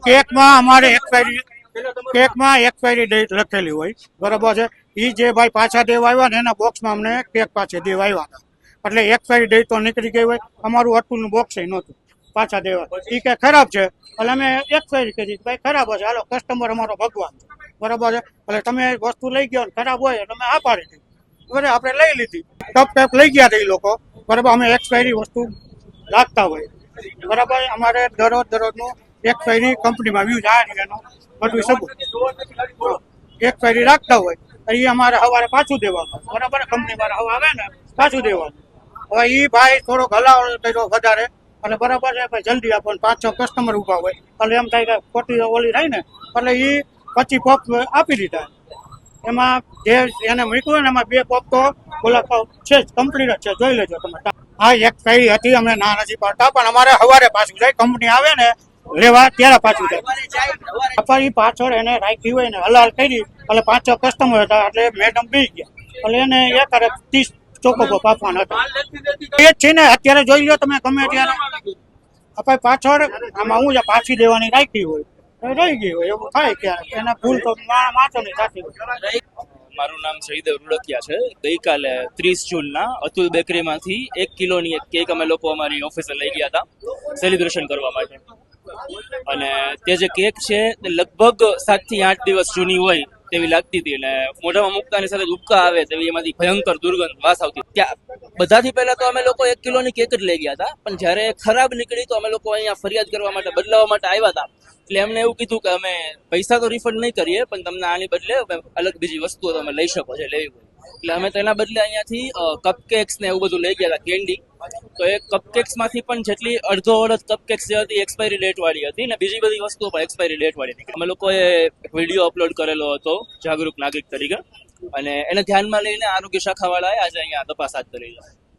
કેકમાં અમારે expiry date લખેલી હોય, બરાબર છે. એ જે ભાઈ પાછા દેવા આવ્યા ને એના બોક્સમાં અમને કેક પાછે દેવા આવ્યા હતા, એટલે એક્સપાયરી ડેટ તો નીકળી ગઈ હોય. અમારું અતુલનું બોક્સ નહોતું પાછા દેવા, એ કે ખરાબ છે એટલે અમે એક્સપાયરી કરી. ભાઈ ખરાબ હશે, હાલો કસ્ટમર અમારો ભગવાન છે, બરાબર છે. એટલે તમે વસ્તુ લઈ ગયો ખરાબ હોય એટલે અમે આ પાડી દીધી, બરાબર. આપણે લઈ લીધી, ટપ લઈ ગયા હતા એ લોકો, બરાબર. અમે એક્સપાયરી વસ્તુ રાખતા હોય, બરાબર. અમારે દરરોજનું એક્સપાયરી કંપનીમાં વ્યૂઝ આ એનું બધું સબૂત એક્સપાયરી રાખતા હોય એ અમારે સવારે પાછું દેવાનું, બરાબર. કંપની વાળા હવે આવે ને પાછું દેવાનું. હવે એ ભાઈ થોડોક હલાવડો કર્યો વધારે, એટલે બરાબર છે ભાઈ જલ્દી આપો. 5-6 કસ્ટમર ઉભા હોય એટલે એમ થાય કે ખોટી ઓલી થાય ને, એટલે એ 25 પપ આપી દીધા. એમાં જે એને મૂક્યું ને એમાં 2 પપ તો ઓલા છે જ, કમ્પ્લીટ જ છે, જોઈ લેજો તમે. હા એક્સપાયરી હતી, અમે ના નથી પાડતા, પણ અમારે સવારે પાછું જાય. કંપની આવે ને લેવા ત્યારે પાછું જાય. સફારી પાછળ એને રાખી હોય ને હલાલ કરી એટલે 5-6 કસ્ટમર હતા, એટલે મેડમ બી ગયા એટલે એને એક 30 ચોખ્ખો આપવાના હતા. એ જ છે ને, અત્યારે જોઈ લો તમે ગમે ત્યારે આપણે પાછળ આમાં હું પાછી દેવાની રાખી હોય રહી ગઈ હોય, એવું થાય ક્યારેક. એના ભૂલ તો વાંચો નહીં થતી હોય. મારું નામ જયદેવ રૂડકિયા છે. ગઈકાલે 30 જૂનના અતુલ બેકરીમાંથી 1 કિલોની એક કેક અમે લોકો અમારી ઓફિસે લઈ ગયા હતા સેલિબ્રેશન કરવા માટે. અને તે જે કેક છે તે લગભગ 7 થી 8 દિવસ જૂની હોય તેવી લાગતી હતી, અને મોઢામાં મૂકતાની સાથે ઉબકા આવે તેવી એમાંથી ભયંકર દુર્ગંધ વાસ આવતી. ત્યાં બધાથી પહેલા તો અમે લોકો 1 કિલોની કેક જ લઈ ગયા હતા, પણ જ્યારે ખરાબ નીકળી તો અમે લોકો અહીંયા ફરિયાદ કરવા માટે, બદલાવવા માટે આવ્યા હતા. એટલે એમને એવું કીધું કે અમે પૈસા તો રિફંડ નહીં કરીએ, પણ તમને આની બદલે અલગ બીજી વસ્તુઓ તમે લઈ શકો છો લેવી હોય. એટલે અમે તેના બદલે અહીંયાથી કપકેક્સ ને એવું બધું લઈ ગયા હતા, કેન્ડી. તો એ કપકેક્સ માંથી પણ જેટલી અડધો અડધ કપકેક્સ જે હતી એક્સપાયરી ડેટ વાળી હતી, અને બીજી બધી વસ્તુઓ પણ એક્સપાયરી ડેટ વાળી હતી. અમે લોકોએ વિડીયો અપલોડ કરેલો હતો જાગૃત નાગરિક તરીકે, અને એને ધ્યાનમાં લઈને આરોગ્ય શાખા વાળાએ આજે અહીંયા તપાસ હાથ ધરી છે.